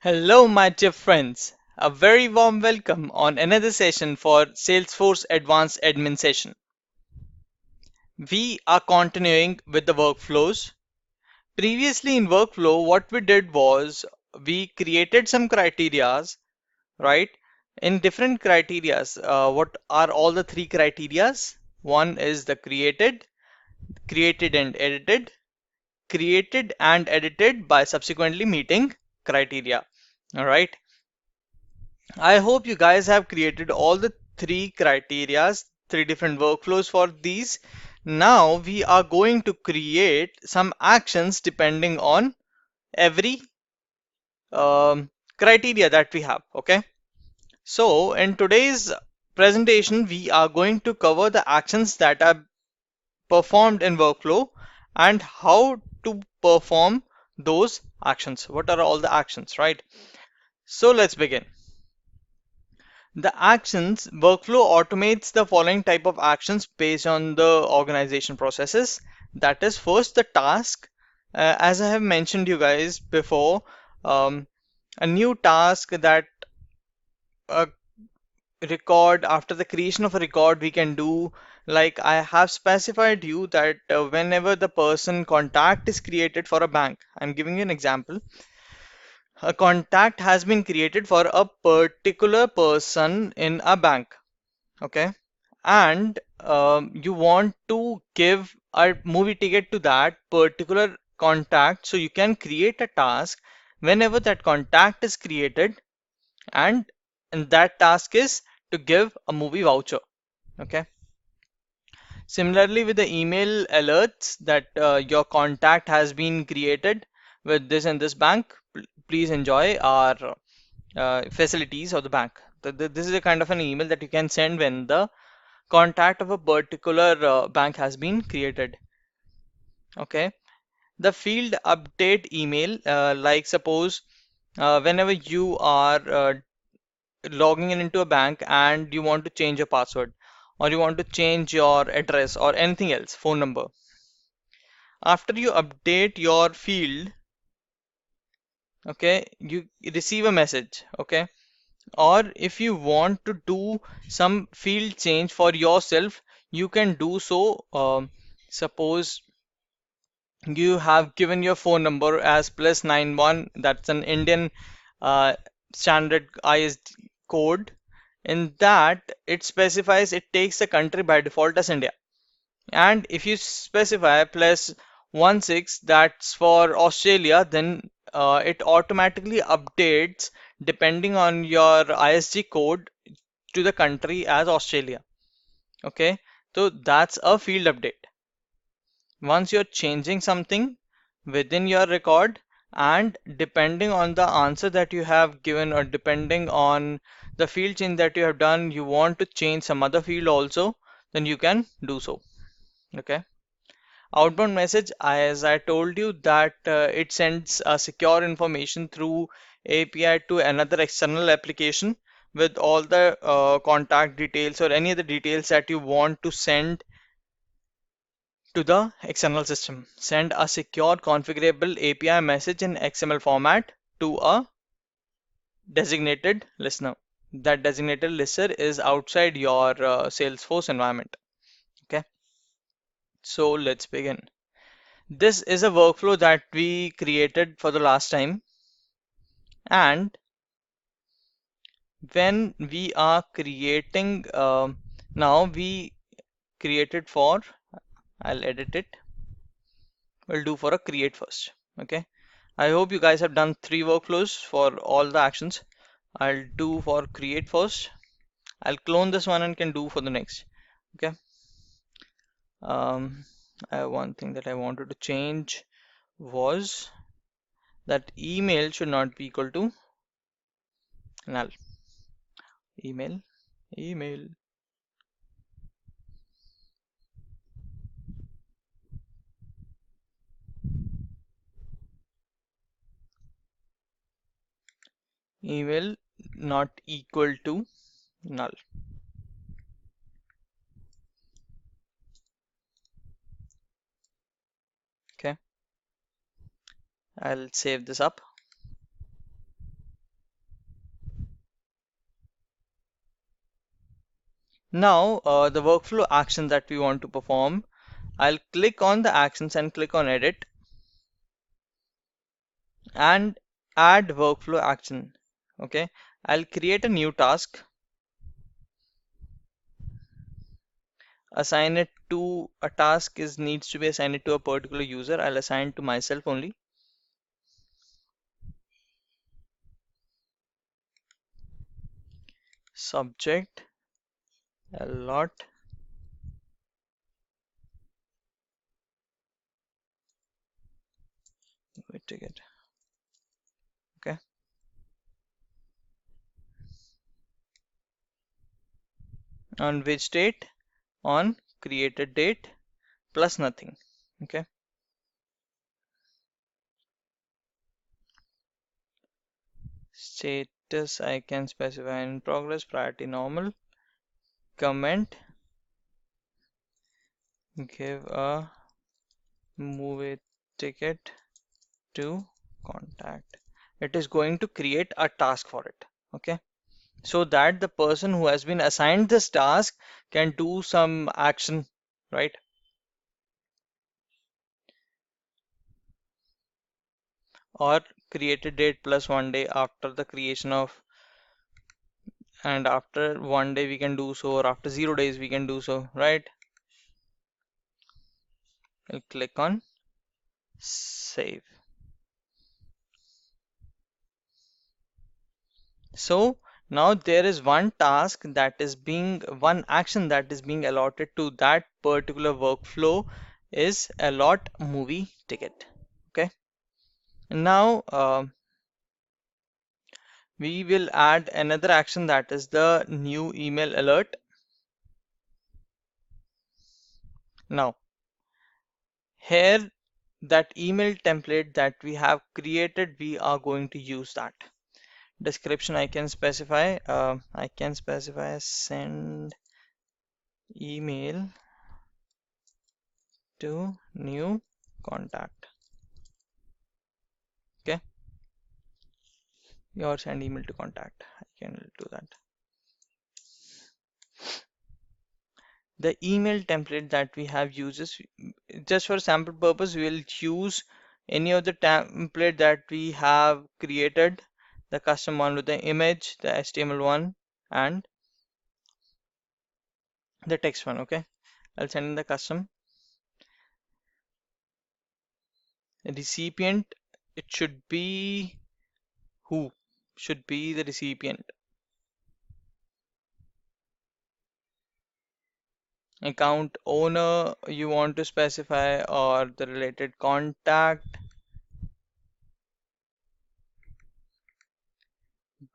Hello, my dear friends. A very warm welcome on another session for Salesforce Advanced Admin session. We are continuing with the workflows. Previously in workflow, what we did was we created some criterias, right? In different criterias, what are all the three criterias? One is the created and edited by subsequently meeting criteria. All right. I hope you guys have created all the three criterias, three different workflows for these. Now we are going to create some actions depending on every criteria that we have. Okay. So in today's presentation, we are going to cover the actions that are performed in workflow and how to perform those actions. What are all the actions, right? So let's begin. The actions workflow automates the following type of actions based on the organization processes. That is first the task. As I have mentioned you guys before, um, a new task that a record after the creation of a record we can do, like I have specified you that whenever the person contact is created for a bank, I'm giving you an example. A contact has been created for a particular person in a bank. Okay, and you want to give a movie ticket to that particular contact, so you can create a task whenever that contact is created, and, that task is to give a movie voucher. Okay, similarly with the email alerts that your contact has been created with this and this bank, please enjoy our facilities of the bank. This is a kind of an email that you can send when the contact of a particular bank has been created. Okay, the field update email, like suppose whenever you are logging in into a bank and you want to change your password, or you want to change your address or anything else, phone number, after you update your field, okay, you receive a message. Okay, or if you want to do some field change for yourself, you can do so. Suppose you have given your phone number as +91, that's an Indian uh, standard ISD code. In that, it specifies it takes the country by default as India. And if you specify +16, that's for Australia, then it automatically updates depending on your ISG code to the country as Australia. Okay, so that's a field update. Once you're changing something within your record, and depending on the answer that you have given, or depending on the field change that you have done, you want to change some other field also, then you can do so. Okay, outbound message, as I told you that it sends secure information through API to another external application with all the contact details or any other details that you want to send to the external system. Send a secure configurable API message in XML format to a designated listener. That designated listener is outside your Salesforce environment. Okay, so let's begin. This is a workflow that we created for the last time, and when we are creating now we created for, I'll edit it, we'll do for a create first. Okay, I hope you guys have done three workflows for all the actions. I'll do for create first. I'll clone this one and can do for the next. Okay. Um, one thing that I wanted to change was that email should not be equal to null. Email, email, email not equal to null. Okay. I'll save this up. Now, the workflow action that we want to perform, I'll click on the actions and click on edit and add workflow action. Okay, I'll create a new task, assign it to a task is needs to be assigned to a particular user. I'll assign to myself only. Subject a lot with ticket. Okay, on which date? On created date plus nothing. Okay, status I can specify in progress, priority normal, comment, give a movie ticket to contact. It is going to create a task for it. Okay, so that the person who has been assigned this task can do some action, right? Or created date plus 1 day after the creation of, and after 1 day we can do so, or after 0 days we can do so, right? I'll click on save. So now there is one task that is being, one action that is being allotted to that particular workflow is allot movie ticket. Okay, now we will add another action, that is the new email alert. Now here, that email template that we have created, we are going to use that. Description I can specify, send email to new contact. Okay, or send email to contact, I can do that. The email template that we have uses, just for sample purpose we will use any of the template that we have created, the custom one with the image, the HTML one, and the text one. Okay, I'll send in the custom. Recipient, it should be who should be the recipient. Account owner you want to specify, or the related contact.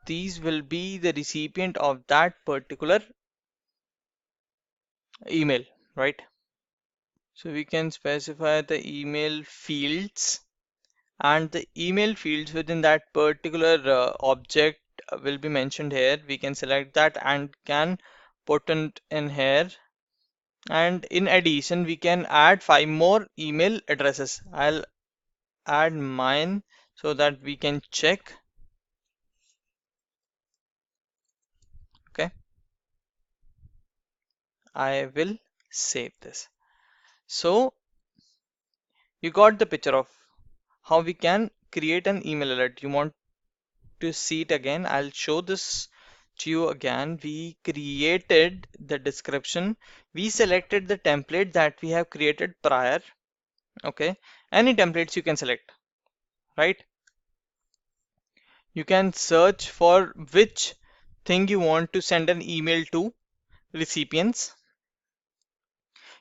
These will be the recipient of that particular email, right? So we can specify the email fields, and the email fields within that particular object will be mentioned here. We can select that and can put it in here. And in addition, we can add 5 more email addresses. I'll add mine so that we can check. Okay, I will save this. So you got the picture of how we can create an email alert. You want to see it again? I'll show this to you again. We created the description. We selected the template that we have created prior. Okay, any templates you can select, right? You can search for which thing you want to send an email to recipients.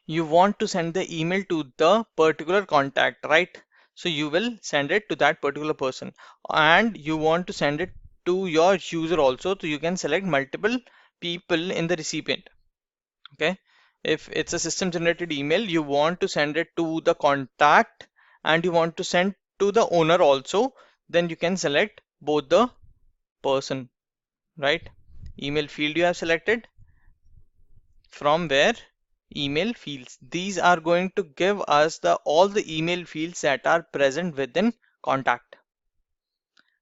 You want to send the email to the particular contact, right? So you will send it to that particular person, and you want to send it to your user also, so you can select multiple people in the recipient. Okay, if it's a system generated email, you want to send it to the contact and you want to send to the owner also, then you can select both the person, right? Email field you have selected, from where email fields, these are going to give us the all the email fields that are present within contact,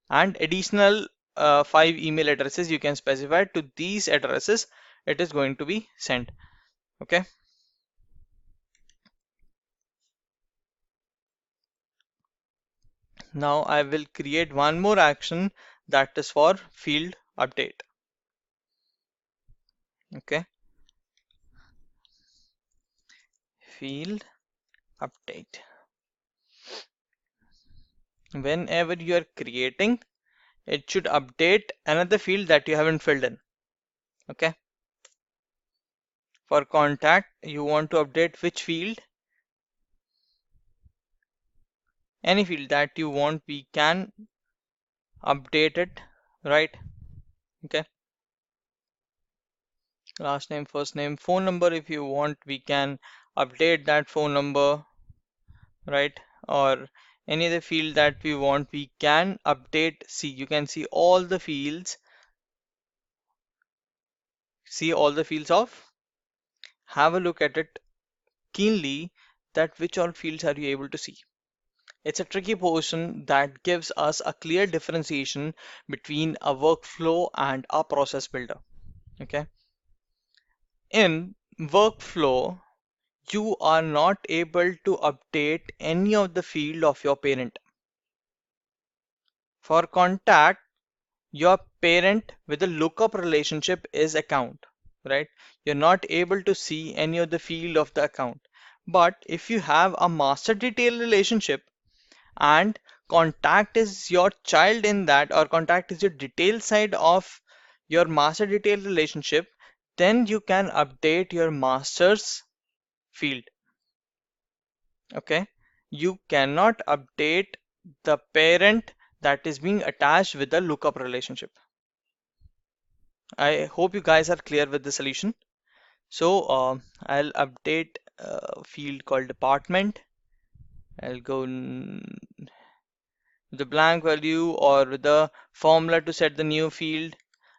and additional 5 email addresses you can specify. To these addresses it is going to be sent. Okay. Now I will create one more action that is for field update. Okay. Field update. Whenever you are creating, it should update another field that you haven't filled in. Okay. For contact, you want to update which field? Any field that you want, we can update it, right? Okay. Last name, first name, phone number, if you want, we can update that phone number, right? Or any other field that we want, we can update. See, you can see all the fields. See all the fields of. Have a look at it keenly, that which all fields are you able to see. It's a tricky portion that gives us a clear differentiation between a workflow and a process builder. Okay. In workflow, you are not able to update any of the field of your parent. For contact, your parent with a lookup relationship is account, right? You're not able to see any of the field of the account. But if you have a master detail relationship and contact is your child in that, or contact is your detail side of your master detail relationship, then you can update your master's field. Okay. You cannot update the parent that is being attached with the lookup relationship. I hope you guys are clear with the solution. So I'll update a field called department. I'll go the blank value or with the formula to set the new field.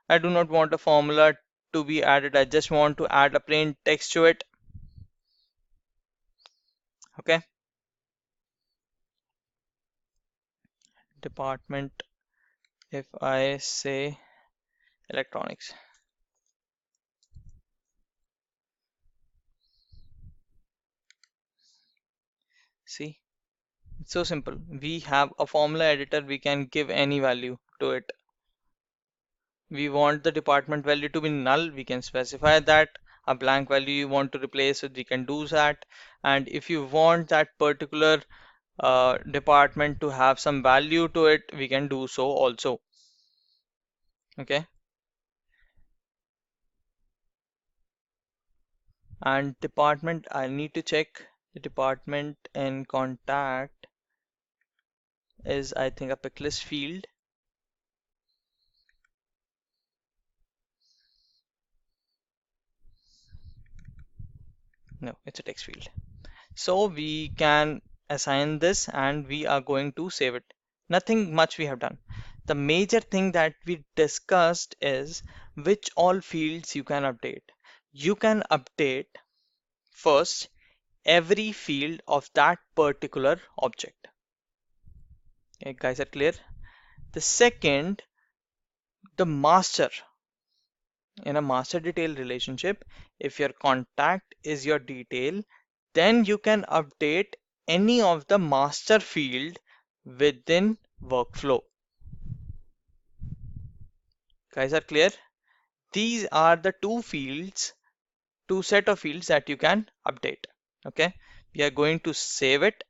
I do not want a formula to be added. I just want to add a plain text to it. Okay. Department, if I say electronics. See, it's so simple. We have a formula editor. We can give any value to it. We want the department value to be null, we can specify that. A blank value you want to replace it, we can do that. And if you want that particular department to have some value to it, we can do so also. Okay. And department, I need to check the department in contact is, I think, a picklist field. No, it's a text field. So we can assign this and we are going to save it. Nothing much we have done. The major thing that we discussed is which all fields you can update. You can update first every field of that particular object. Okay, guys are clear? The second, the master. In a master detail relationship, if your contact is your detail, then you can update any of the master field within workflow. Guys are clear? These are the two set of fields that you can update. Okay, we are going to save it.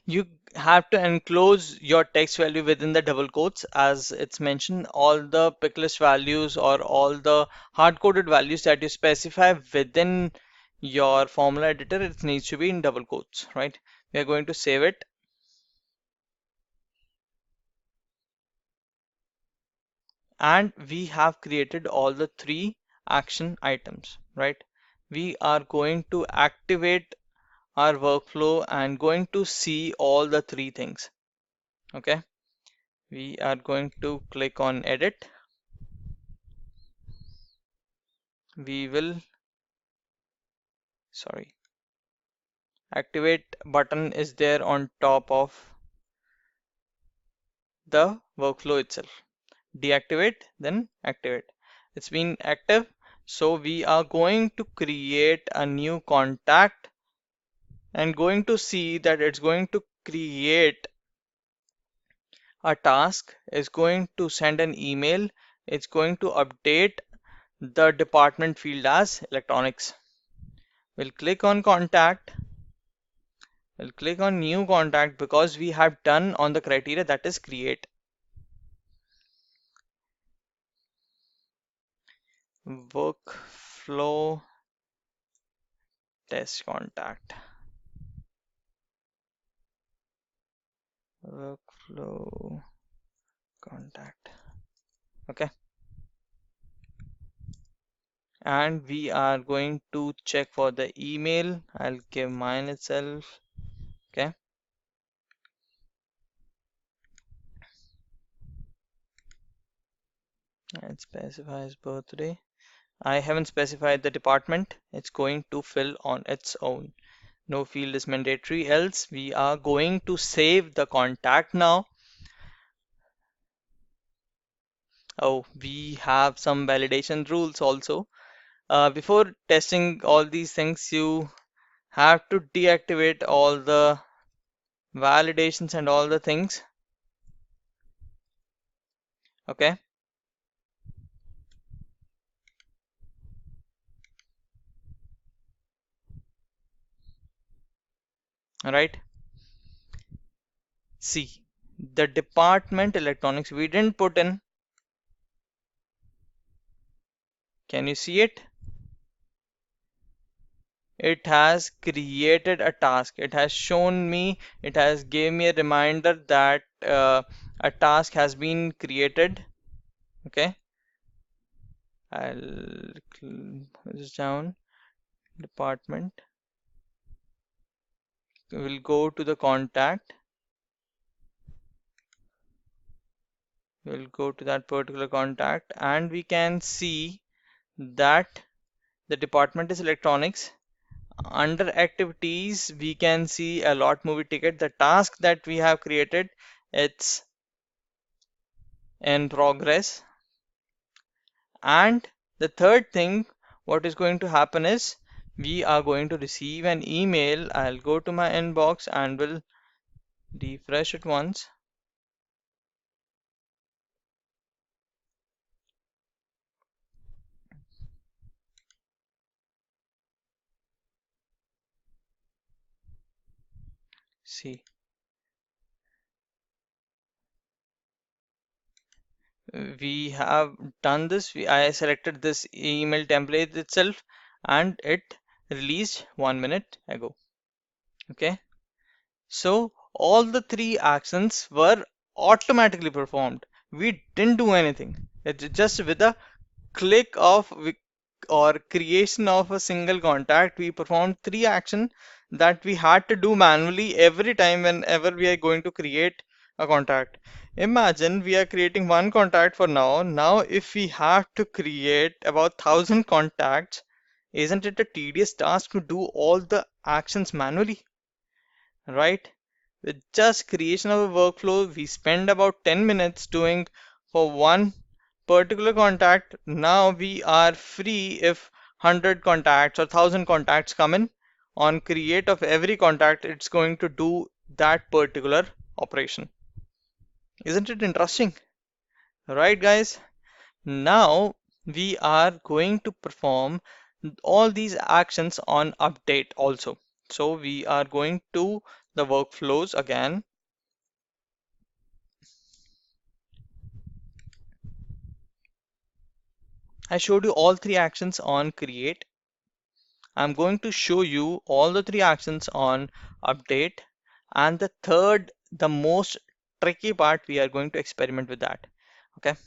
You have to enclose your text value within the double quotes, as it's mentioned. All the picklist values or all the hard-coded values that you specify within your formula editor, it needs to be in double quotes, right? We are going to save it. And we have created all the three action items, right? We are going to activate our workflow and going to see all the three things. Okay, we are going to click on edit. We will, sorry, Activate button is there on top of the workflow itself. Deactivate, then activate. It's been active. So we are going to create a new contact and going to see that it's going to create a task, is going to send an email, it's going to update the department field as electronics. We'll click on contact. We'll click on new contact because we have done on the criteria that is create. Workflow test contact. Workflow contact. Okay. And we are going to check for the email. I'll give mine itself. Okay. It specifies birthday. I haven't specified the department. It's going to fill on its own. No field is mandatory, else we are going to save the contact now. Oh, we have some validation rules also. Before testing all these things, you have to deactivate all the validations and all the things. Okay. All right. See, the department electronics we didn't put in. Can you see it? It has created a task. It has shown me, it has gave me a reminder that a task has been created. Okay. I'll put this down. Department. We'll go to the contact. We'll go to that particular contact and we can see that the department is electronics. Under activities, we can see a lot movie ticket. The task that we have created, it's in progress. And the third thing, what is going to happen is we are going to receive an email. I'll go to my inbox and will refresh it once. See, we have done this. I selected this email template itself and it released 1 minute ago. Okay. So all the three actions were automatically performed. We didn't do anything. It's just with a click of or creation of a single contact, we performed three actions that we had to do manually every time whenever we are going to create a contact. Imagine we are creating one contact for now. Now, if we have to create about 1,000 contacts, isn't it a tedious task to do all the actions manually? Right? With just creation of a workflow, we spend about 10 minutes doing for one particular contact. Now we are free if 100 contacts or 1,000 contacts come in. On create of every contact, it's going to do that particular operation. Isn't it interesting? Right, guys? Now we are going to perform all these actions on update also. So we are going to the workflows again. I showed you all three actions on create. I'm going to show you all the three actions on update. And the third, the most tricky part, we are going to experiment with that. Okay.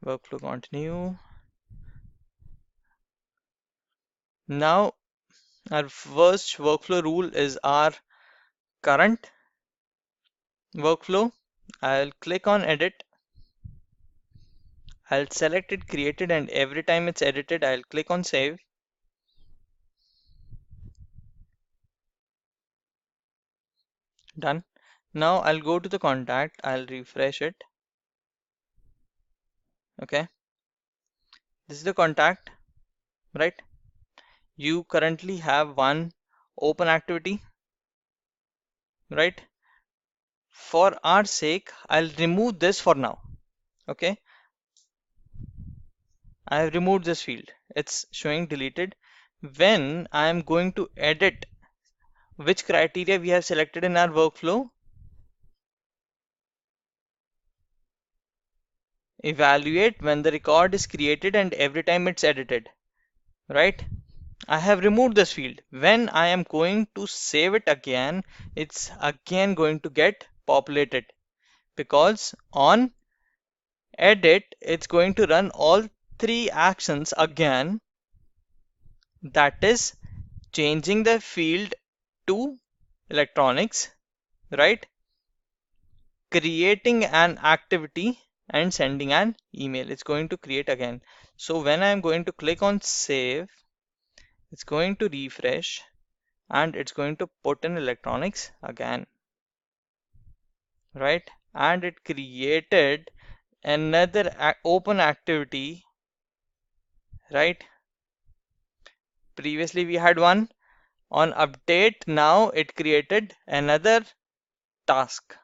Workflow continue. Now, our first workflow rule is our current workflow. I'll click on edit. I'll select it created and every time it's edited, I'll click on save. Done. Now I'll go to the contact, I'll refresh it. Okay, this is the contact, right? You currently have one open activity, right? For our sake, I'll remove this for now. Okay, I have removed this field. It's showing deleted. When I am going to edit which criteria we have selected in our workflow, evaluate when the record is created and every time it's edited, right? I have removed this field. When I am going to save it again, it's again going to get populated because on edit, it's going to run all three actions again. That is changing the field to electronics, right? Creating an activity and sending an email. It's going to create again. So when I'm going to click on save, it's going to refresh and it's going to put in electronics again, right? And it created another open activity, right? Previously we had one on update. Now it created another task,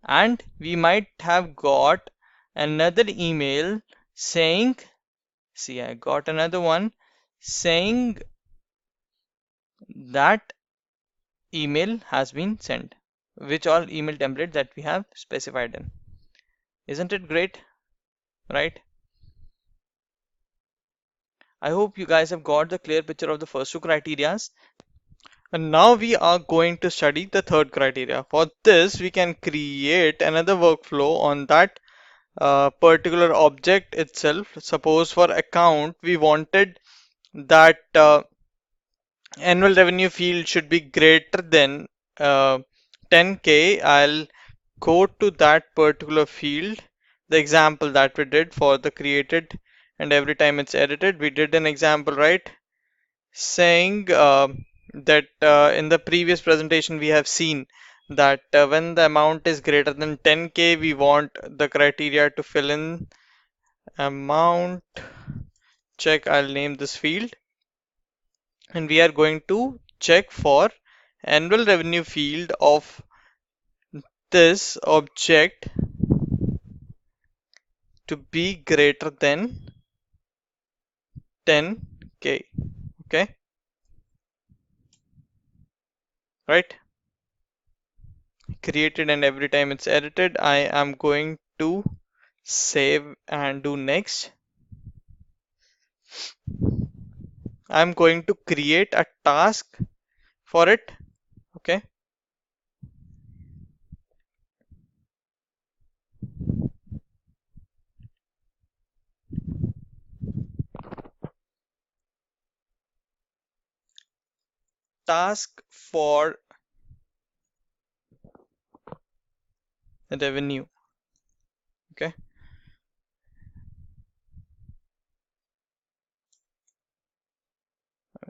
and we might have got another email saying, see, I got another one saying that email has been sent, which all email template that we have specified in. Isn't it great, right? I hope you guys have got the clear picture of the first two criterias. And now we are going to study the third criteria. For this, we can create another workflow on that particular object itself. Suppose for account, we wanted that annual revenue field should be greater than 10K. I'll go to that particular field. The example that we did for the created and every time it's edited, we did an example, right? Saying that in the previous presentation we have seen that when the amount is greater than 10K, we want the criteria to fill in amount check. I'll name this field, and we are going to check for annual revenue field of this object to be greater than 10K. Okay, right? Created, and every time it's edited, I am going to save and do next. I'm going to create a task for it. Okay, task for revenue. Okay,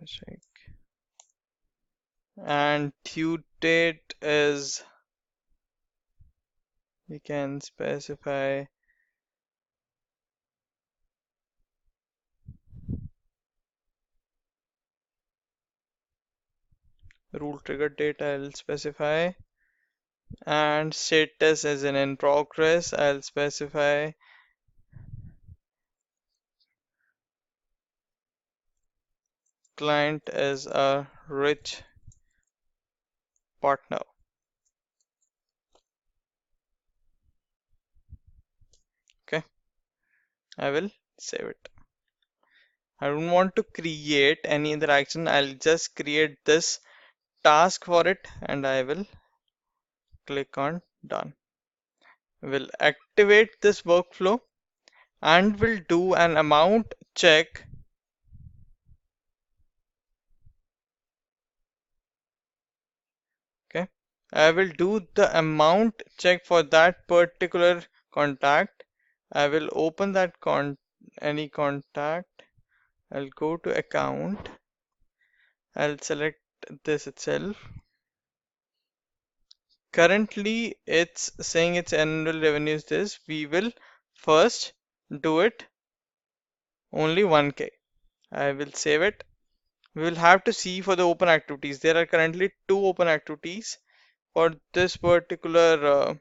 check. And due date is, we can specify rule trigger date. I'll specify, and status is in progress. I'll specify client is a rich partner. Okay, I will save it. I don't want to create any other action. I'll just create this task for it and I will click on done. We'll activate this workflow and we'll do an amount check. Okay, I will do the amount check for that particular contact. I will open that any contact. I'll go to account. I'll select this itself. Currently it's saying its annual revenue is this. We will first do it only 1k. I will save it. We will have to see for the open activities. There are currently two open activities for this particular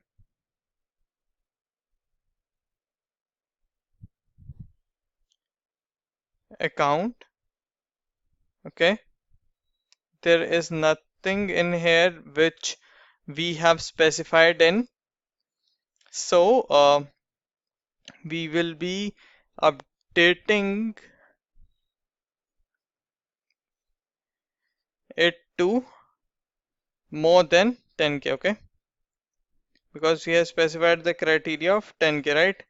account. Okay, there is nothing in here which we have specified in. So we will be updating it to more than 10k. Okay, because we have specified the criteria of 10k, right?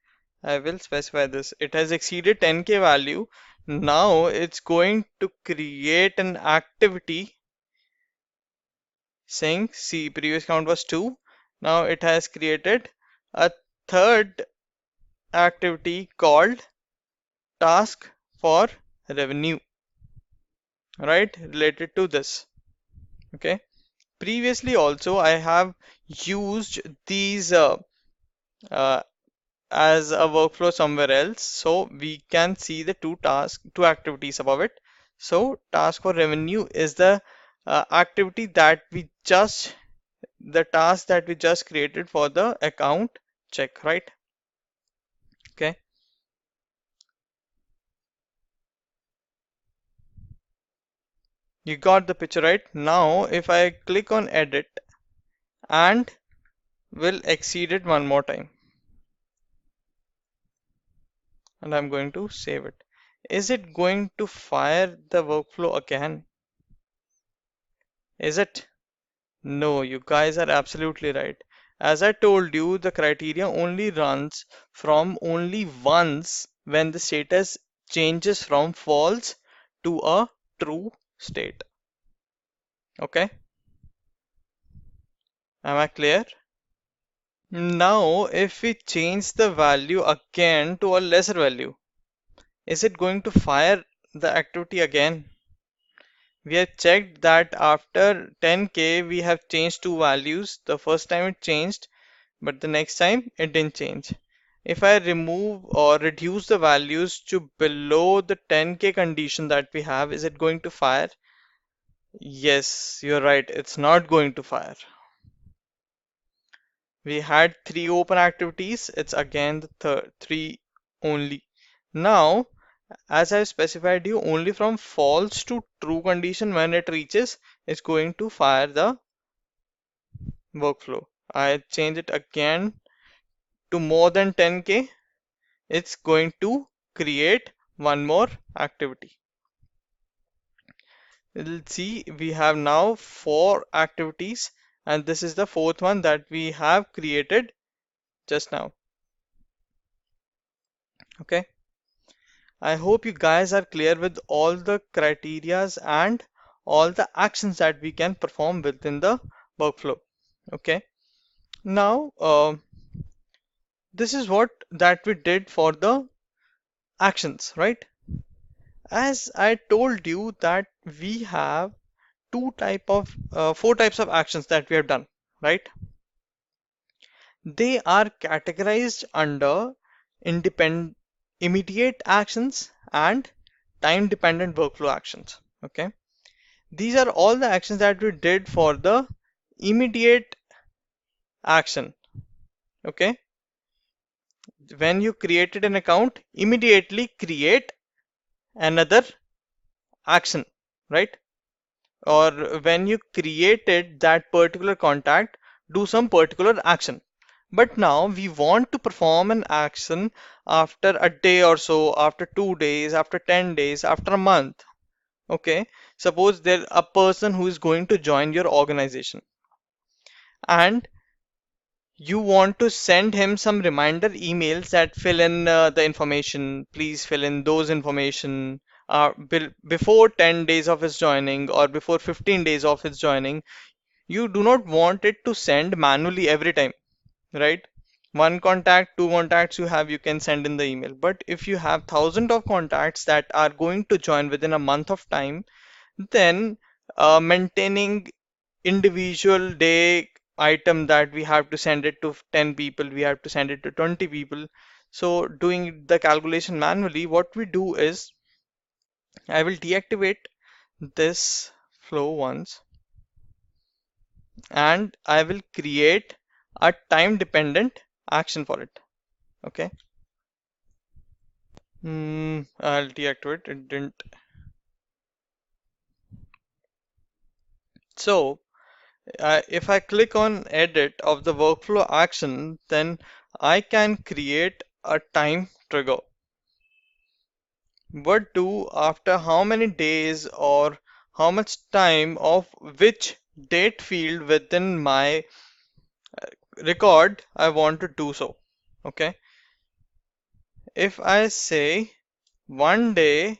I will specify this. It has exceeded 10k value. Now it's going to create an activity saying, see, previous count was 2. Now it has created a third activity called task for revenue, right? Related to this. Okay. Previously also I have used these uh, as a workflow somewhere else, so we can see the two activities above it. So task for revenue is the activity that we just the task that we just created for the account check, right? Okay, you got the picture, right? Now if I click on edit and will exceed it one more time, and I'm going to save it, is it going to fire the workflow again? Is it? No, you guys are absolutely right. As I told you, the criteria only runs from only once when the status changes from false to a true state. Okay, am I clear? Now, if we change the value again to a lesser value, is it going to fire the activity again? We have checked that after 10k we have changed two values. The first time it changed, but the next time it didn't change. If I remove or reduce the values to below the 10k condition that we have, is it going to fire? Yes, you're right, it's not going to fire. We had three open activities, it's again the third three only. Now, as I've specified you, only from false to true condition when it reaches, it's going to fire the workflow. I change it again to more than 10k. It's going to create one more activity. Let's see, we have now four activities, and this is the fourth one that we have created just now. Okay, I hope you guys are clear with all the criterias and all the actions that we can perform within the workflow. Okay, now this is what that we did for the actions, right? As I told you that we have four types of actions that we have done, right? They are categorized under independent immediate actions and time dependent workflow actions. Okay, these are all the actions that we did for the immediate action. Okay, when you created an account, immediately create another action, right? Or when you created that particular contact, do some particular action. But now we want to perform an action after a day or so, after 2 days, after 10 days, after a month. Okay, suppose there's a person who is going to join your organization and you want to send him some reminder emails that fill in the information, please fill in those information before 10 days of his joining or before 15 days of his joining. You do not want it to send manually every time, right? One contact, two contacts you have, you can send in the email. But if you have thousands of contacts that are going to join within a month of time, then maintaining individual day item that we have to send it to 10 people, we have to send it to 20 people. So doing the calculation manually, what we do is I will deactivate this flow once and I will create a time dependent action for it. Okay. I'll deactivate it. Didn't. So if I click on edit of the workflow action, then I can create a time trigger. What do after how many days or how much time of which date field within my record I want to do so. Okay. If I say 1 day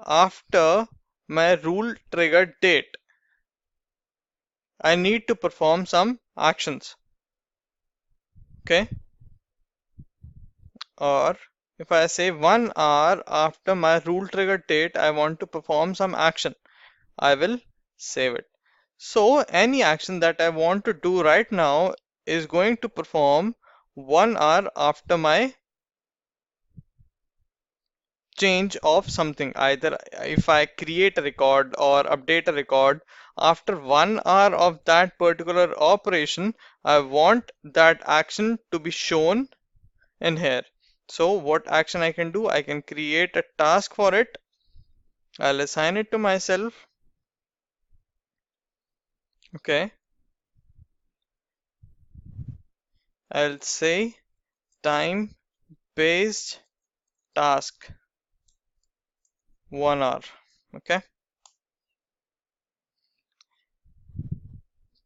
after my rule triggered date, I need to perform some actions. Okay. Or if I say 1 hour after my rule triggered date, I want to perform some action, I will save it. So any action that I want to do right now is going to perform 1 hour after my change of something. Either if I create a record or update a record, after 1 hour of that particular operation, I want that action to be shown in here. So what action I can do? I can create a task for it. I'll assign it to myself. Okay. I'll say time based task 1 hour. Okay.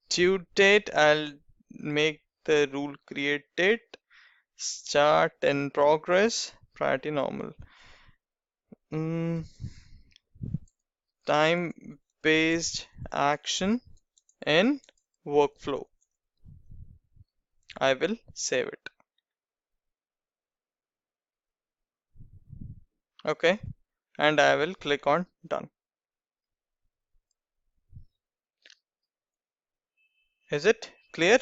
Due date, I'll make the rule create date. Start in progress. Priority normal. Time based action in workflow. I will save it. Okay. And I will click on done. Is it clear?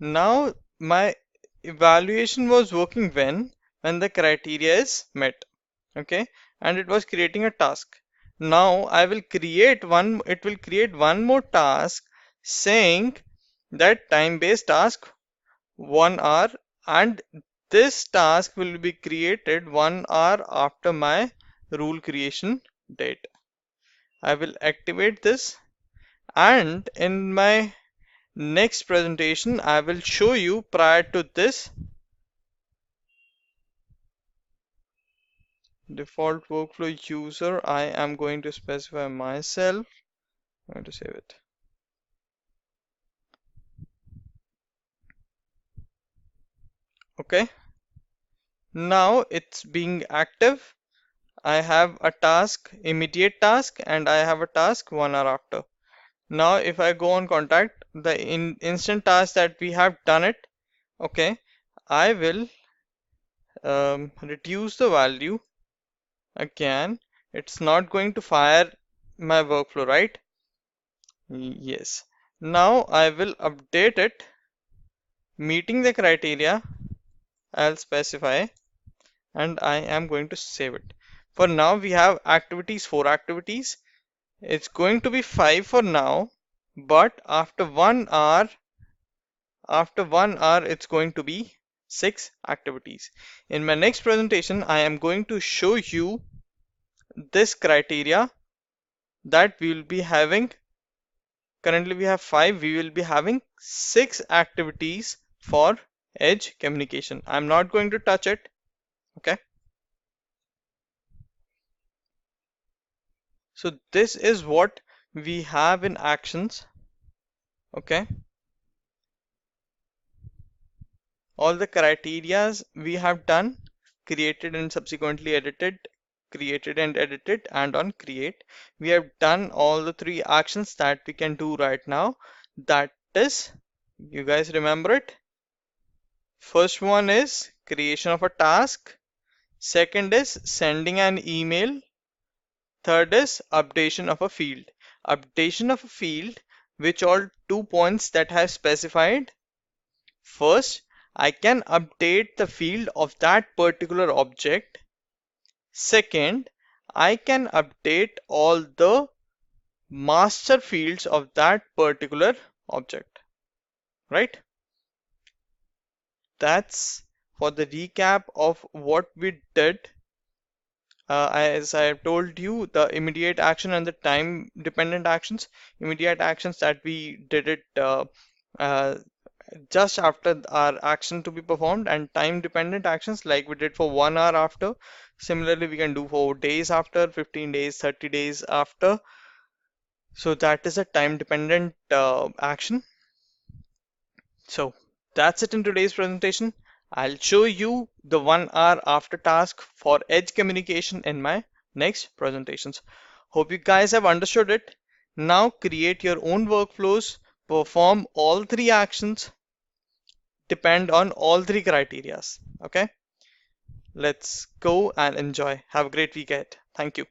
Now my evaluation was working when the criteria is met. Okay, and it was creating a task. Now I will create one, it will create one more task saying that time-based task 1 hour, and this task will be created 1 hour after my rule creation date. I will activate this, and in my next presentation I will show you prior to this default workflow user. I am going to specify myself. I'm going to save it. Okay, now it's being active. I have a task, immediate task, and I have a task 1 hour after. Now if I go on contact, the instant task that we have done it. Okay, I will reduce the value again. It's not going to fire my workflow, right? Yes. Now I will update it meeting the criteria. I'll specify and I am going to save it. For now we have activities, 4 activities. It's going to be 5 for now, but after 1 hour it's going to be 6 activities. In my next presentation I am going to show you this criteria that we will be having. Currently we have 5, we will be having 6 activities for edge communication. I'm not going to touch it. Okay. So this is what we have in actions. Okay. All the criterias we have done, created and subsequently edited, created and edited, and on create. We have done all the 3 actions that we can do right now. That is, you guys remember it? First one is creation of a task. Second is sending an email. Third is updation of a field. Updation of a field which are 2 points that I have specified. First, I can update the field of that particular object. Second, I can update all the master fields of that particular object, right? That's for the recap of what we did. As I have told you, the immediate action and the time dependent actions. Immediate actions that we did it uh, just after our action to be performed, and time dependent actions like we did for 1 hour after. Similarly, we can do for days after, 15 days, 30 days after. So that is a time dependent action. So that's it in today's presentation. I'll show you the 1 hour after task for edge communication in my next presentations. Hope you guys have understood it. Now create your own workflows, perform all three actions, depend on all three criterias. Okay, let's go and enjoy. Have a great week ahead. Thank you.